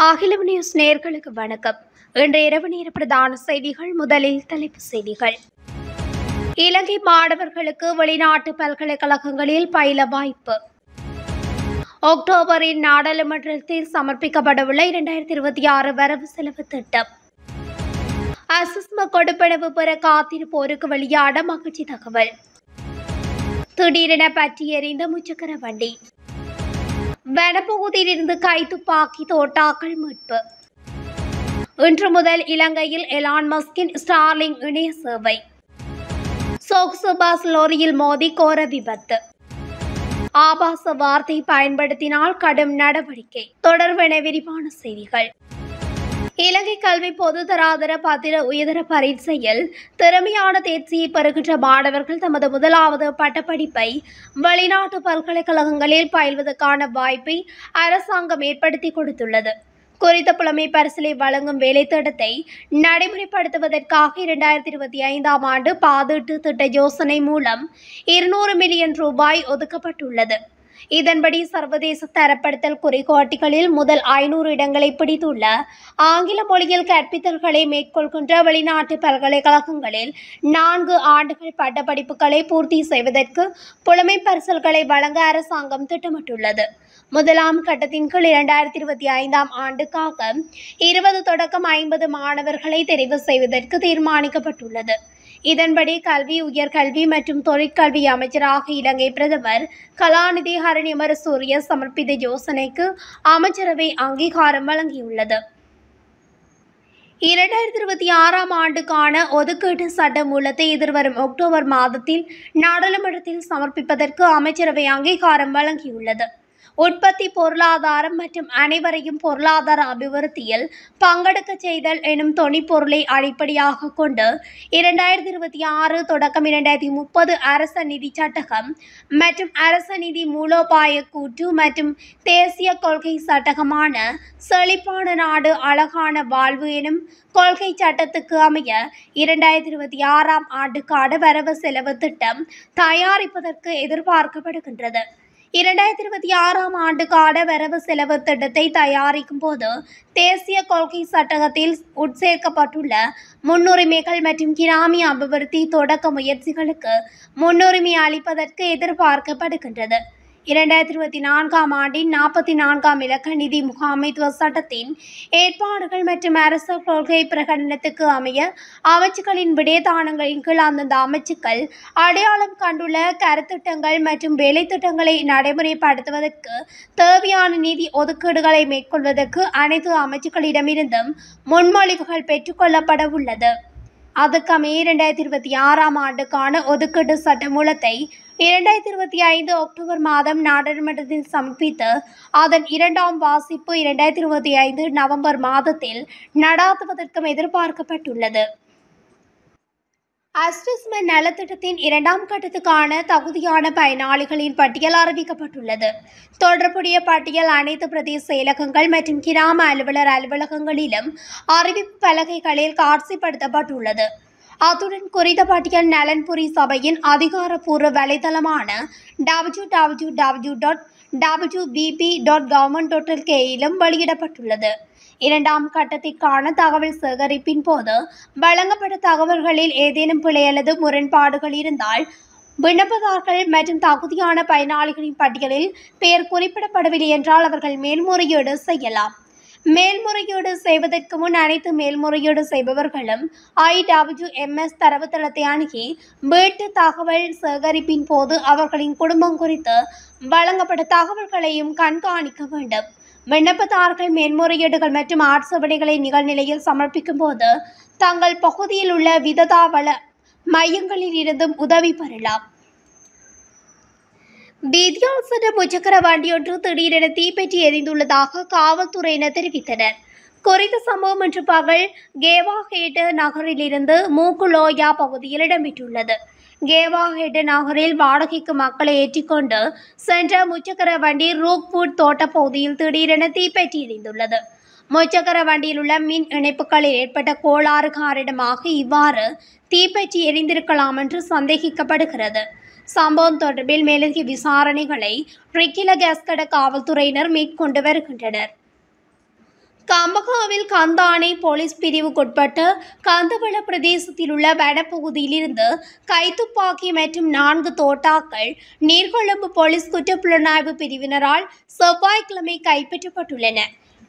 அகிலம் நியூஸ் நேயர்களுக்கு வணக்கம். இன்று இரவு நேர பிரதான செய்திகள். முதலில் தலைப்புச் செய்திகள். இலங்கை மாணவர்களுக்கு வெளிநாட்டு பல்கலைக்கழகங்களில் பயில வாய்ப்பு. அக்டோபரில் நாடாளுமன்றத்தில் சமர்ப்பிக்கப்படவுள்ள 2026 வரவு செலவு திட்டம். அசஸ்ம கொடுப்பனவு பெற காத்திருப்போருக்கு வெளியான மகிழ்ச்சி தகவல். திடீரென பற்றி எறிந்த முச்சக்கர வண்டி. வனப்பகுதியில் இருந்து கைத்துப்பாக்கி தோட்டாக்கள் மீட்பு. இன்று முதல் இலங்கையில் எலான் மஸ்கின் ஸ்டார்லிங் இணைய சேவை. சொகுசு பஸ் லோரியில் மோதி கோர விபத்து. ஆபாச வார்த்தை பயன்படுத்தினால் கடும் நடவடிக்கை. தொடர்பென விரிவான செய்திகள். இலங்கை கல்வி பொதுதராதர பத்திர உயர்தர பரீட்சையில் திறமையான தேர்ச்சியை பெறுகின்ற மாணவர்கள் தமது முதலாவது பட்டப்படிப்பை வெளிநாட்டு பல்கலைக்கழகங்களில் பயில்வதற்கான வாய்ப்பை அரசாங்கம் ஏற்படுத்தி கொடுத்துள்ளது. குறித்த புலமை பரிசிலை வழங்கும் வேலைத்திட்டத்தை நடைமுறைப்படுத்துவதற்காக 2025 ஆண்டு பாதீட்டு திட்ட யோசனை மூலம் 200 மில்லியன் ரூபாய் ஒதுக்கப்பட்டுள்ளது. இதன்படி சர்வதேச தரப்படுத்தல் குறிகாட்டிகளில் முதல் 500 இடங்களை பிடித்துள்ள ஆங்கில மொழியில் கற்பித்தல்களை மேற்கொள்கின்ற வெளிநாட்டு பல்கலைக்கழகங்களில் 4 ஆண்டுகள் பட்டப்படிப்புகளை பூர்த்தி செய்வதற்கு புலமை பரிசல்களை வழங்க அரசாங்கம் திட்டமிட்டுள்ளது. முதலாம் கட்டத்தின் கீழ் 2025 ஆண்டுக்காக 20 தொடக்கம் 50 மாணவர்களை தெரிவு செய்வதற்கு தீர்மானிக்கப்பட்டுள்ளது. இதன்படி கல்வி, உயர்கல்வி மற்றும் தொழிற்கல்வி அமைச்சராக இலங்கை பிரதமர் கலாநிதி ஹரணி அமரசூரிய சமர்ப்பித்த யோசனைக்கு அமைச்சரவை அங்கீகாரம் வழங்கியுள்ளது. 2026 ஆண்டுக்கான ஒதுக்கீட்டு சட்ட மூலத்தை எதிர்வரும் அக்டோபர் மாதத்தில் நாடாளுமன்றத்தில் சமர்ப்பிப்பதற்கு அமைச்சரவை அங்கீகாரம் வழங்கியுள்ளது. உற்பத்தி, பொருளாதாரம் மற்றும் அனைவரையும் பொருளாதார அபிவிருத்தியில் பங்கெடுக்க செய்தல் எனும் தொனிப்பொருளை அடிப்படையாக கொண்டு 2026 தொடக்கம் 2030 அரச நிதி சட்டகம் மற்றும் அரச நிதி மூலோபாய கூட்டு மற்றும் தேசிய கொள்கை சட்டகமான செழிப்பான நாடு அழகான வாழ்வு எனும் கொள்கை சட்டத்துக்கு அமைய 2026 ஆண்டுக்கான வரவு செலவு திட்டம் தயாரிப்பதற்கு எதிர்பார்க்கப்படுகின்றது. 2026 ஆண்டுக்கான வரவு செலவு திட்டத்தை தயாரிக்கும் போது தேசிய கொள்கை சட்டகத்தில் உட்சேர்க்கப்பட்டுள்ள முன்னுரிமைகள் மற்றும் கிராமிய அபிவிருத்தி தொடக்க முயற்சிகளுக்கு முன்னுரிமை அளிப்பதற்கு எதிர்பார்க்கப்படுகின்றது. 2024 ஆண்டின் 44 இலக்க நிதி முகாமைத்துவ சட்டத்தின் ஏற்பாடுகள் மற்றும் அரச கொள்கை பிரகடனத்துக்கு அமைய அமைச்சுக்களின் விடயதானங்களின் கீழ் அந்தந்த அமைச்சுக்கள் அடையாளம் கண்டுள்ள கருத்திட்டங்கள் மற்றும் வேலைத்திட்டங்களை நடைமுறைப்படுத்துவதற்கு தேவையான நிதி ஒதுக்கீடுகளை மேற்கொள்வதற்கு அனைத்து அமைச்சுக்களிடமிருந்தும் முன்மொழிவுகள் பெற்றுக்கொள்ளப்பட உள்ளது. அதுக்கமைய 2026 ஆண்டுக்கான ஒதுக்கீட்டு சட்டமூலத்தை 2025 அக்டோபர் மாதம் நாடாளுமன்றத்தில் சமர்ப்பித்து அதன் 2ஆம் வாசிப்பு 2025 நவம்பர் மாதத்தில் நடாத்துவதற்கும் எதிர்பார்க்கப்பட்டுள்ளது. அஸ்விஸ்மென் நலத்திட்டத்தின் 2ஆம் கட்டத்துக்கான தகுதியான பயனாளிகளின் பட்டியல் அறிவிக்கப்பட்டுள்ளது. தொடர்புடைய பட்டியல் அனைத்து பிரதேச செயலகங்கள் மற்றும் கிராம அலுவலர் அலுவலகங்களிலும் அறிவிப்பு பலகைகளில் காட்சிப்படுத்தப்பட்டுள்ளது. அத்துடன் குறித்த பட்டியல் நலன்புரி சபையின் அதிகாரப்பூர்வ வலைதளமான www.wbp.government.lk வெளியிடப்பட்டுள்ளது. 2ஆம் கட்டத்திற்கான தகவல் சேகரிப்பின் போது வழங்கப்பட்ட தகவல்களில் ஏதேனும் பிழை அல்லது முரண்பாடுகள் இருந்தால் விண்ணப்பதாரர்கள் மற்றும் தகுதியான பயனாளிகளின் பட்டியலில் பெயர் குறிப்பிடப்படவில்லை என்றால் அவர்கள் மேல்முறையீடு செய்யலாம். மேல்முறையீடு செய்வதற்கு முன் அனைத்து மேல்முறையீடு செய்பவர்களும் IWMS தரவுத்தளத்தை அணுகி வீட்டு தகவல் சேகரிப்பின் போது அவர்களின் குடும்பம் குறித்து வழங்கப்பட்ட தகவல்களையும் கண்காணிக்க வேண்டும். விண்ணப்பதாரர்கள் மேல்முறையீடுகள் மற்றும் ஆட்சேபனைகளை நிகழ்நிலையில் சமர்ப்பிக்கும் போது தங்கள் பகுதியில் உள்ள விததாவள மையங்களில் இருந்தும் உதவி பெறலாம். வீதியால் சென்ற முச்சக்கர வண்டியொன்று திடீரென தீப்பற்றி எரிந்துள்ளதாக காவல்துறையினர் தெரிவித்தனர். குறித்த சம்பவம் இன்று பகல் கேவாஹேட் நகரிலிருந்து மூக்குலோயா பகுதியில் இடம்பெற்றுள்ளது. கேவாஹேட் நகரில் வாடகைக்கு மக்களை ஏற்றிக்கொண்டு சென்ற முச்சக்கர வண்டி ரூக்வுட் தோட்ட பகுதியில் திடீரென தீப்பற்றி எரிந்துள்ளது. முச்சக்கர வண்டியில் உள்ள மின் இணைப்புகளில் ஏற்பட்ட கோளாறு காரணமாக இவ்வாறு தீப்பற்றி எரிந்திருக்கலாம் என்று சந்தேகிக்கப்படுகிறது. சம்பவம் தொடர்பில் மேலதிக விசாரணைகளை ரிக்கில கஸ்கட காவல்துறையினர் மேற்கொண்டு வருகின்றனர். கம்பகாவில் கந்தானை போலீஸ் பிரிவுக்குட்பட்ட கந்தவள பிரதேசத்தில் உள்ள வனப்பகுதியிலிருந்து கைத்துப்பாக்கி மற்றும் 4 தோட்டாக்கள் நீர்கொழும்பு போலீஸ் குற்றப்புலனாய்வு பிரிவினரால் செவ்வாய்க்கிழமை கைப்பற்றப்பட்டுள்ளன.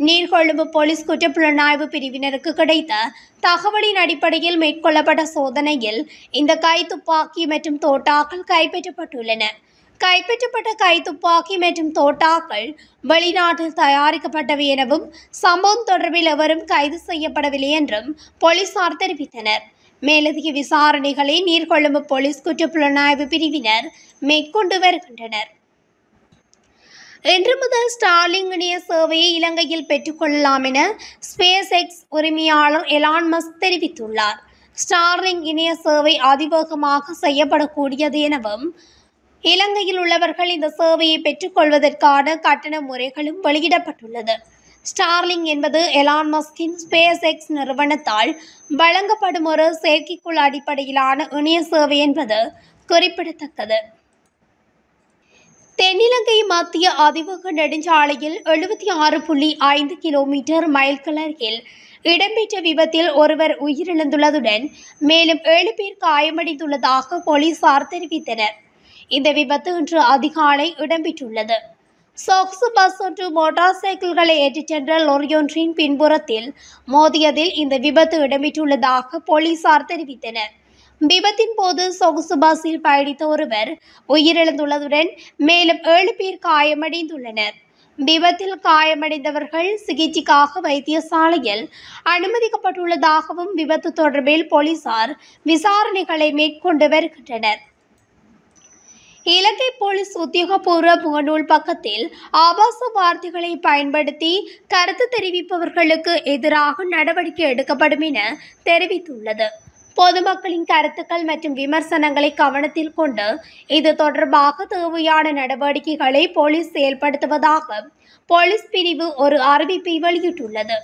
நீர்கொழும்பு போலீஸ் குற்றப்புலனாய்வு பிரிவினருக்கு கிடைத்த தகவலின் அடிப்படையில் மேற்கொள்ளப்பட்ட சோதனையில் இந்த கைத்துப்பாக்கி மற்றும் தோட்டாக்கள் கைப்பற்றப்பட்டுள்ளன. கைப்பற்றப்பட்ட கைத்துப்பாக்கி மற்றும் தோட்டாக்கள் வெளிநாட்டில் தயாரிக்கப்பட்டவை எனவும் சம்பவம் தொடர்பில் எவரும் கைது செய்யப்படவில்லை என்றும் போலீசார் தெரிவித்தனர். மேலதிக விசாரணைகளை நீர்கொழும்பு போலீஸ் குற்றப்புலனாய்வு பிரிவினர் மேற்கொண்டு வருகின்றனர். இன்று முதல் ஸ்டார்லிங் இணைய சேவையை இலங்கையில் பெற்றுக்கொள்ளலாம் என ஸ்பேஸ் எக்ஸ் உரிமையாளர் எலான் மஸ்க் தெரிவித்துள்ளார். ஸ்டார்லிங் இணைய சேவை அதிவேகமாக செய்யப்படக்கூடியது எனவும் இலங்கையில் உள்ளவர்கள் இந்த சேவையை பெற்றுக்கொள்வதற்கான கட்டண முறைகளும் வெளியிடப்பட்டுள்ளது. ஸ்டார்லிங் என்பது எலான் மஸ்கின் ஸ்பேஸ் எக்ஸ் நிறுவனத்தால் வழங்கப்படும் ஒரு செயற்கைக்கோள் அடிப்படையிலான இணைய சேவை என்பது குறிப்பிடத்தக்கது. தென்னிலங்கை மத்திய அதிவேக நெடுஞ்சாலையில் 76.5 கிலோமீட்டர் மைல்கள் அருகில் இடம்பெற்ற விபத்தில் ஒருவர் உயிரிழந்துள்ளதுடன் மேலும் 7 பேர் காயமடைந்துள்ளதாக போலீசார் தெரிவித்தனர். இந்த விபத்து இன்று அதிகாலை இடம்பெற்றுள்ளது. சொகுசு பஸ் ஒன்று மோட்டார் சைக்கிள்களை ஏற்றிச் சென்ற லொரியொன்றின் பின்புறத்தில் மோதியதில் இந்த விபத்து இடம்பெற்றுள்ளதாக போலீசார் தெரிவித்தனர். விபத்தின் போது சொகுசு பஸ்ஸில் பயணித்த ஒருவர் உயிரிழந்துள்ளதுடன் மேலும் 7 பேர் காயமடைந்துள்ளனர். விபத்தில் காயமடைந்தவர்கள் சிகிச்சைக்காக வைத்தியசாலையில் அனுமதிக்கப்பட்டுள்ளதாகவும் விபத்து தொடர்பில் போலீசார் விசாரணைகளை மேற்கொண்டு வருகின்றனர். இலங்கை போலீஸ் உத்தியோகபூர்வ முகநூல் பக்கத்தில் ஆபாச வார்த்தைகளை பயன்படுத்தி கருத்து தெரிவிப்பவர்களுக்கு எதிராக நடவடிக்கை எடுக்கப்படும் என தெரிவித்துள்ளது. பொதுமக்களின் கருத்துக்கள் மற்றும் விமர்சனங்களை கவனத்தில் கொண்டு இது தொடர்பாக தேவையான நடவடிக்கைகளை போலீஸ் செயல்படுத்துவதாக போலீஸ் பிரிவு ஒரு அறிவிப்பை வெளியிட்டுள்ளது.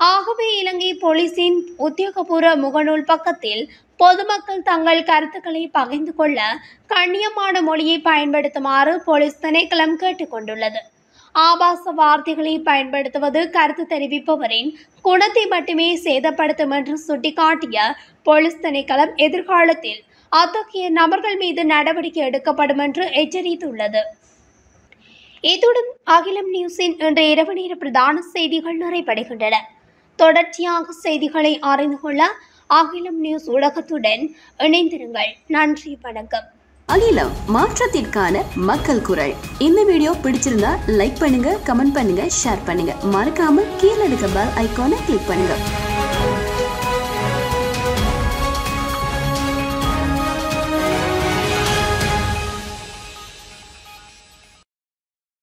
ஆகவே இலங்கை போலீசின் உத்தியோகபூர்வ முகநூல் பக்கத்தில் பொதுமக்கள் தங்கள் கருத்துக்களை பகிர்ந்து கொள்ள கண்ணியமான மொழியை பயன்படுத்துமாறு போலீஸ் திணைக்களம் கேட்டுக்கொண்டுள்ளது. ஆபாச வார்த்தைகளை பயன்படுத்துவது கருத்து தெரிவிப்பவரின் குணத்தை மட்டுமே சேதப்படுத்தும் என்று சுட்டிக்காட்டிய போலீஸ் திணைக்களம் எதிர்காலத்தில் அத்தகைய நபர்கள் மீது நடவடிக்கை எடுக்கப்படும் என்று எச்சரித்துள்ளது. இத்துடன் அகிலம் நியூஸின் இன்றைய இரவு நேர பிரதான செய்திகள் நிறைவடைகின்றன. தொடர்ச்சியாக செய்திகளை அறிந்து கொள்ள அகிலம் நியூஸ் ஊடகத்துடன் இணைந்திருங்கள். நன்றி, வணக்கம். அகிலம், மாற்றத்திற்கான மக்கள் குரல். இந்த வீடியோ பிடிச்சிருந்தா லைக் பண்ணுங்க, கமெண்ட் பண்ணுங்க, ஷேர் பண்ணுங்க. மறக்காம கீழே இருக்க பெல் ஐகானை கிளிக் பண்ணுங்க.